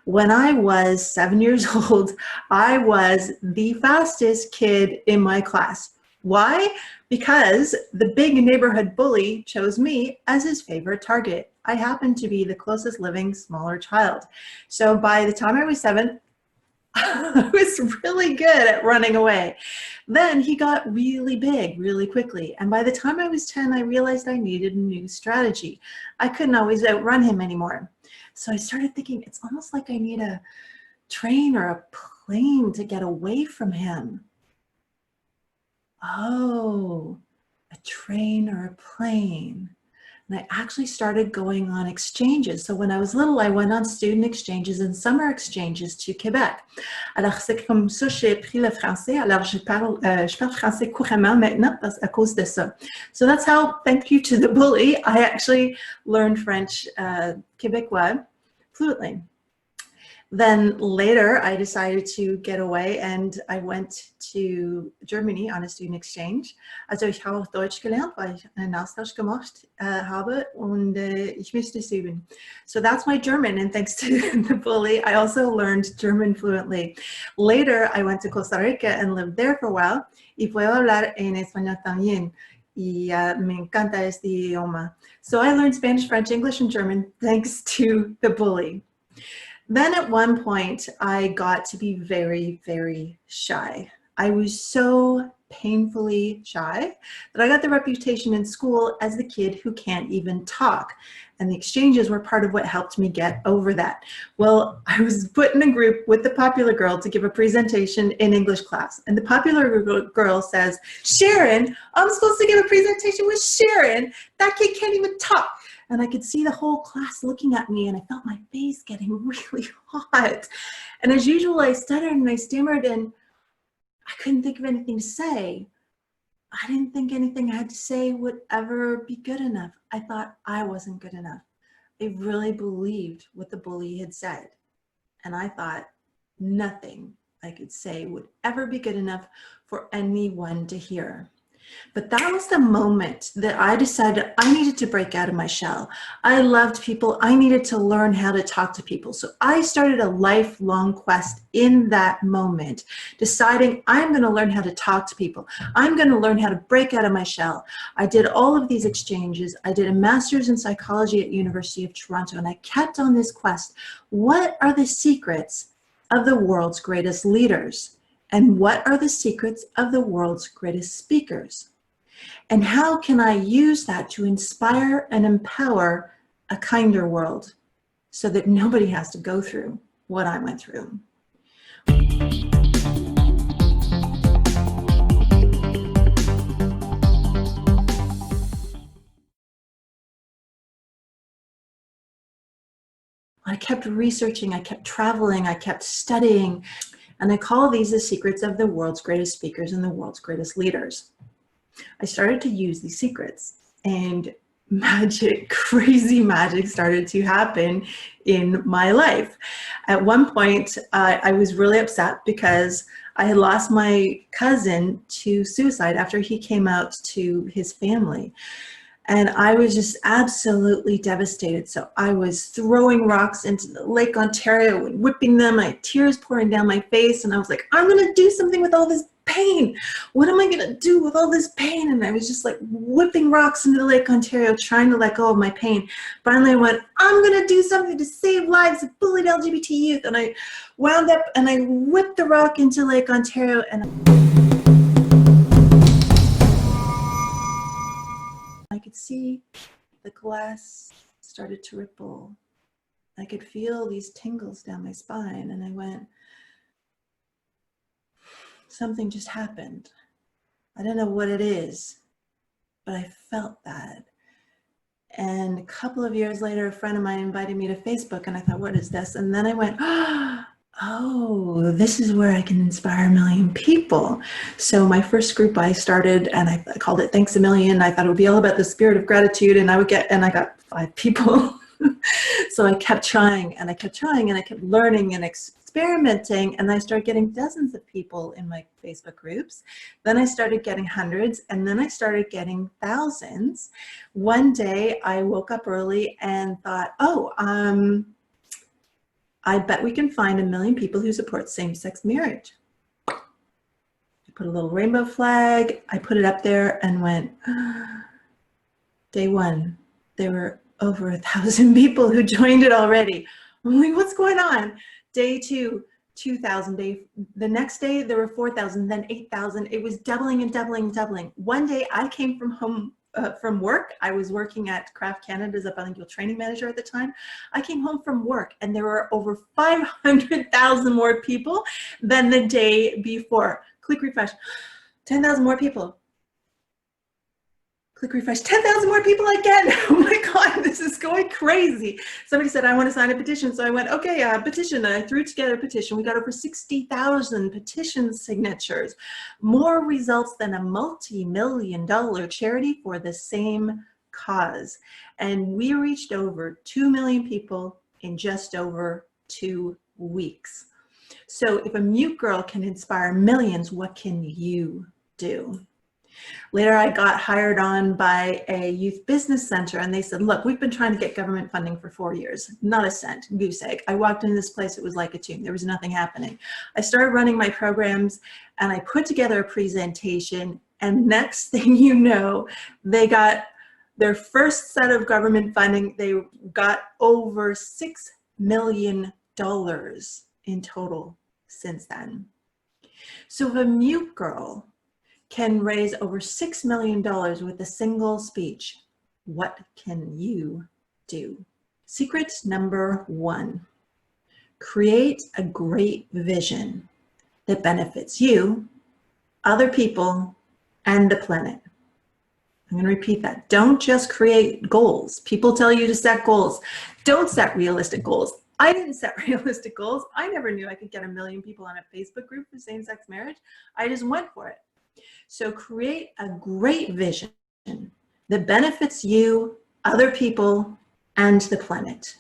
When I was 7 years old, I was the fastest kid in my class. Why? Because the big neighborhood bully chose me as his favorite target. I happened to be the closest living smaller child. So by the time I was 7, I was really good at running away. Then he got really big really quickly. And by the time I was 10, I realized I needed a new strategy. I couldn't always outrun him anymore. So I started thinking it's almost like I need a train or a plane to get away from him. Oh, a train or a plane. And I actually started going on exchanges. So when I was little, I went on student exchanges and summer exchanges to Quebec. Alors c'est comme ça que j'ai appris le français. Alors je parle français couramment maintenant à cause de ça. So that's how, thank you to the bully, I actually learned French Québécois fluently. Then later, I decided to get away and I went to Germany on a student exchange. Also ich habe auch Deutsch gelernt, weil ich einen Austausch gemacht habe und ich musste es üben. So that's my German, and thanks to the bully, I also learned German fluently. Later, I went to Costa Rica and lived there for a while. Y puedo hablar en español también. Y me encanta este idioma. So I learned Spanish, French, English, and German thanks to the bully. Then at one point, I got to be very, very shy. I was so painfully shy that I got the reputation in school as the kid who can't even talk. And the exchanges were part of what helped me get over that. Well, I was put in a group with the popular girl to give a presentation in English class. And the popular girl says, Sharon, I'm supposed to give a presentation with Sharon. That kid can't even talk. And I could see the whole class looking at me and I felt my face getting really hot. And as usual, I stuttered and I stammered and I couldn't think of anything to say. I didn't think anything I had to say would ever be good enough. I thought I wasn't good enough. I really believed what the bully had said. And I thought nothing I could say would ever be good enough for anyone to hear. But that was the moment that I decided I needed to break out of my shell. I loved people. I needed to learn how to talk to people. So I started a lifelong quest in that moment, deciding I'm going to learn how to talk to people. I'm going to learn how to break out of my shell. I did all of these exchanges. I did a master's in psychology at University of Toronto, and I kept on this quest. What are the secrets of the world's greatest leaders? And what are the secrets of the world's greatest speakers? And how can I use that to inspire and empower a kinder world so that nobody has to go through what I went through? I kept researching, I kept traveling, I kept studying. And I call these the secrets of the world's greatest speakers and the world's greatest leaders. I started to use these secrets and magic, crazy magic started to happen in my life. At one point, I was really upset because I had lost my cousin to suicide after he came out to his family. And I was just absolutely devastated. So I was throwing rocks into the Lake Ontario and whipping them, my tears pouring down my face. And I was like, I'm going to do something with all this pain. What am I going to do with all this pain? And I was just like whipping rocks into the Lake Ontario, trying to let go of my pain. Finally, I went, I'm going to do something to save lives of bullied LGBT youth. And I wound up and I whipped the rock into Lake Ontario and I could see the glass started to ripple. I could feel these tingles down my spine, and I went, something just happened. I don't know what it is, but I felt that. And a couple of years later, a friend of mine invited me to Facebook, and I thought, what is this? And then I went, oh, this is where I can inspire a million people. So my first group I started, and I called it Thanks a Million. I thought it would be all about the spirit of gratitude, and I got 5 people. So I kept trying, and I kept trying, and I kept learning and experimenting, and I started getting dozens of people in my Facebook groups. Then I started getting hundreds, and then I started getting thousands. One day I woke up early and thought, oh, I bet we can find 1 million people who support same-sex marriage. I put a little rainbow flag, I put it up there and went, day one, there were over 1,000 people who joined it already. I'm like, what's going on? Day two, 2,000. The next day there were 4,000, then 8,000. It was doubling and doubling and doubling. One day I came from home from work. I was working at Craft Canada as a bilingual training manager at the time. I came home from work and there were over 500,000 more people than the day before. Click refresh, 10,000 more people. Click refresh, 10,000 more people again. Oh my God, this is going crazy. Somebody said, I want to sign a petition. So I went, okay, petition. And I threw together a petition. We got over 60,000 petition signatures, more results than a multi-million-dollar charity for the same cause. And we reached over 2 million people in just over 2 weeks. So if a mute girl can inspire millions, what can you do? Later, I got hired on by a youth business center and they said, look, we've been trying to get government funding for 4 years, not a cent, goose egg. I walked into this place, it was like a tomb. There was nothing happening. I started running my programs and I put together a presentation, and next thing you know, they got their first set of government funding. They got over $6 million in total since then. So if a mute girl can raise over $6 million with a single speech, what can you do? Secret number 1, create a great vision that benefits you, other people, and the planet. I'm going to repeat that. Don't just create goals. People tell you to set goals. Don't set realistic goals. I didn't set realistic goals. I never knew I could get 1 million people on a Facebook group for same-sex marriage. I just went for it. So create a great vision that benefits you, other people, and the planet.